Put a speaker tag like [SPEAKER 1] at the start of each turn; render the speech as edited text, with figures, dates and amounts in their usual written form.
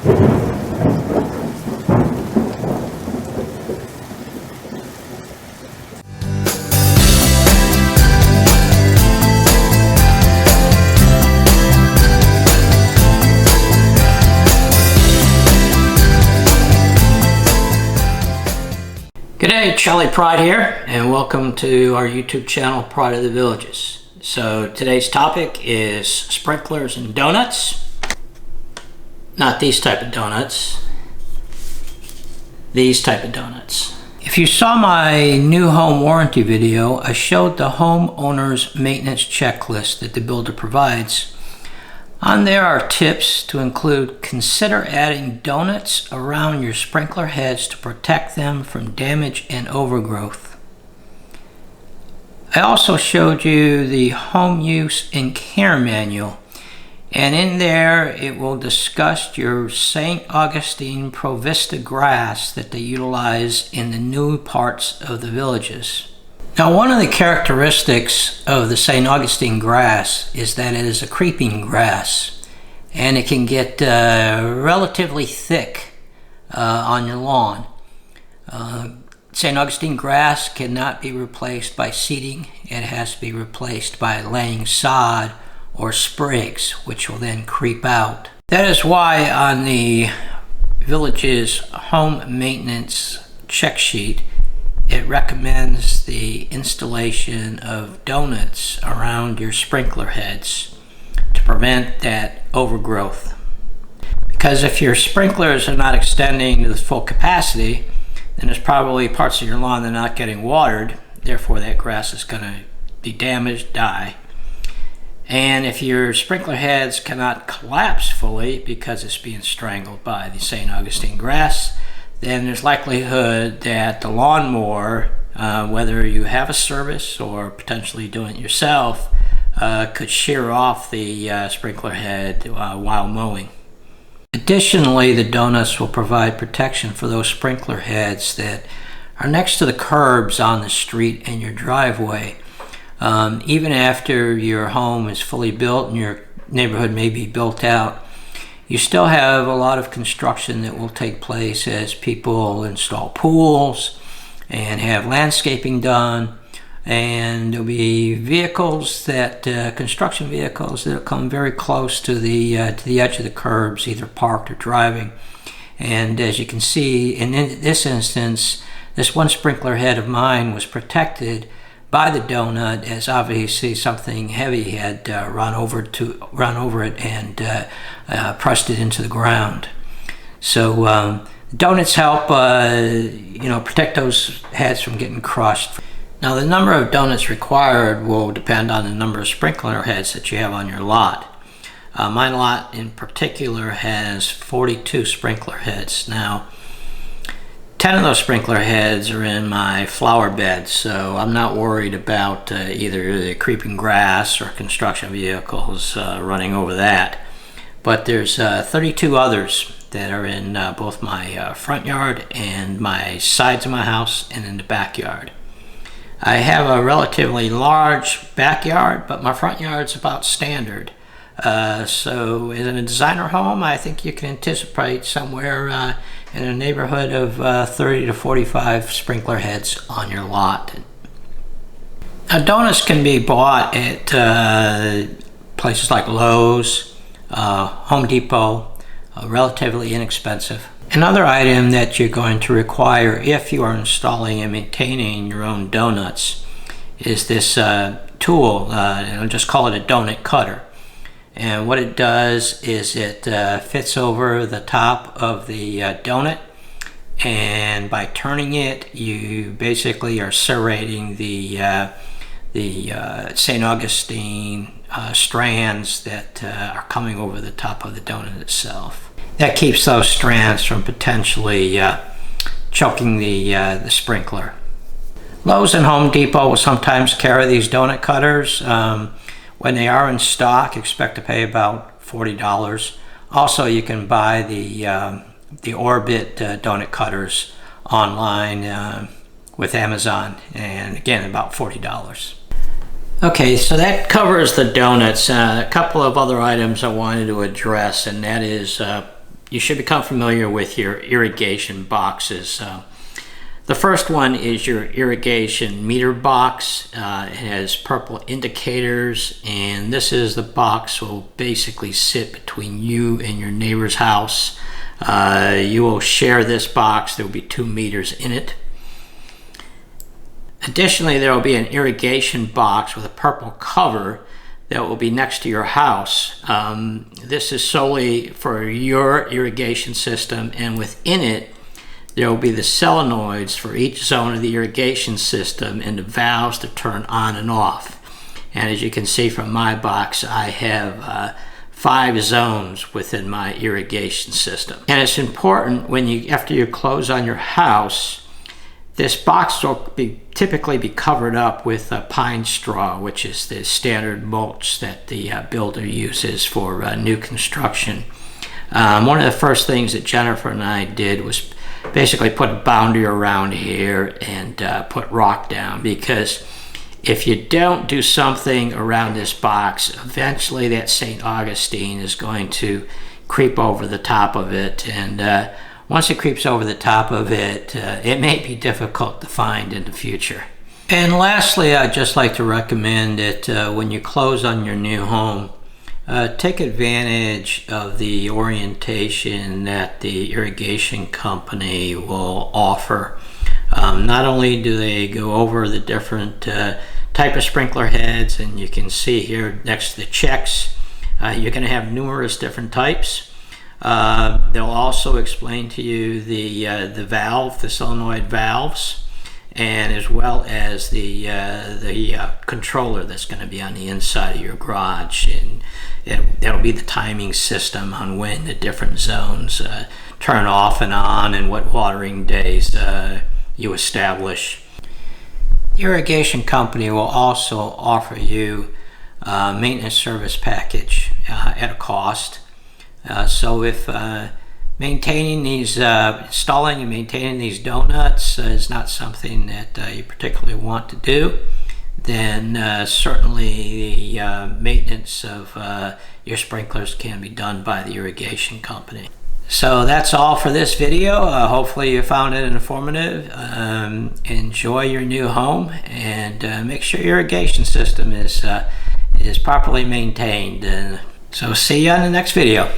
[SPEAKER 1] G'day, Charlie Pryde here, and welcome to our YouTube channel, Pride of the Villages. So today's topic is sprinklers and donuts. Not these type of donuts. These type of donuts. If you saw my new home warranty video, I showed the homeowner's maintenance checklist that the builder provides. On there are tips to include: consider adding donuts around your sprinkler heads to protect them from damage and overgrowth. I also showed you the home use and care manual, and in there it will discuss your St Augustine Provista grass that they utilize in the new parts of the villages. Now, one of the characteristics of the St. Augustine grass is that it is a creeping grass, and it can get relatively thick on your lawn. St. Augustine grass cannot be replaced by seeding. It has to be replaced by laying sod or sprigs, which will then creep out. That is why on the village's home maintenance check sheet, it recommends the installation of donuts around your sprinkler heads to prevent that overgrowth. Because if your sprinklers are not extending to the full capacity, then there's probably parts of your lawn that are not getting watered. Therefore, that grass is going to be damaged, die. And if your sprinkler heads cannot collapse fully because it's being strangled by the St. Augustine grass, then there's likelihood that the lawnmower, whether you have a service or potentially doing it yourself, could shear off the sprinkler head while mowing. Additionally, the donuts will provide protection for those sprinkler heads that are next to the curbs on the street and your driveway. Even after your home is fully built and your neighborhood may be built out, you still have a lot of construction that will take place as people install pools and have landscaping done, and there'll be vehicles that construction vehicles that will come very close to the edge of the curbs, either parked or driving. And as you can see, in this instance, this one sprinkler head of mine was protected by the donut, as obviously something heavy had run over it and pressed it into the ground. So donuts help protect those heads from getting crushed. Now, the number of donuts required will depend on the number of sprinkler heads that you have on your lot. My lot in particular has 42 sprinkler heads. Now, 10 of those sprinkler heads are in my flower bed, so I'm not worried about either the creeping grass or construction vehicles running over that. But there's 32 others that are in both my front yard and my sides of my house and in the backyard. I have a relatively large backyard, but my front yard's about standard. So in a designer home, I think you can anticipate somewhere in a neighborhood of 30 to 45 sprinkler heads on your lot. Now, donuts can be bought at places like Lowe's, Home Depot, relatively inexpensive. Another item that you're going to require if you are installing and maintaining your own donuts is this tool. I'll just call it a donut cutter. And what it does is it fits over the top of the donut, and by turning it, you basically are serrating the St. Augustine strands that are coming over the top of the donut itself. That keeps those strands from potentially choking the sprinkler. Lowe's and Home Depot will sometimes carry these donut cutters. When they are in stock, expect to pay about $40. Also, you can buy the Orbit donut cutters online with Amazon, and again, about $40. Okay, so that covers the donuts. A couple of other items I wanted to address, and that is you should become familiar with your irrigation boxes. The first one is your irrigation meter box. It has purple indicators, and this is the box will basically sit between you and your neighbor's house. You will share this box. There will be 2 meters in it. Additionally, there will be an irrigation box with a purple cover that will be next to your house. This is solely for your irrigation system, and within it there will be the solenoids for each zone of the irrigation system and the valves to turn on and off. And as you can see from my box, I have 5 zones within my irrigation system. And it's important after you close on your house, this box will typically be covered up with pine straw, which is the standard mulch that the builder uses for new construction. One of the first things that Jennifer and I did was basically put a boundary around here and put rock down, because if you don't do something around this box, eventually that St. Augustine is going to creep over the top of it, and once it creeps over the top of it, it may be difficult to find in the future. And lastly, I'd just like to recommend that when you close on your new home, take advantage of the orientation that the irrigation company will offer. Not only do they go over the different type of sprinkler heads, and you can see here next to the checks, you're going to have numerous different types. They'll also explain to you the solenoid valves, and as well as the controller that's going to be on the inside of your garage, and that'll be the timing system on when the different zones turn off and on, and what watering days you establish. The irrigation company will also offer you a maintenance service package at a cost. So if installing and maintaining these donuts is not something that you particularly want to do, then certainly the maintenance of your sprinklers can be done by the irrigation company. So that's all for this video. Hopefully you found it informative. Enjoy your new home, and make sure your irrigation system is properly maintained. So see you on the next video.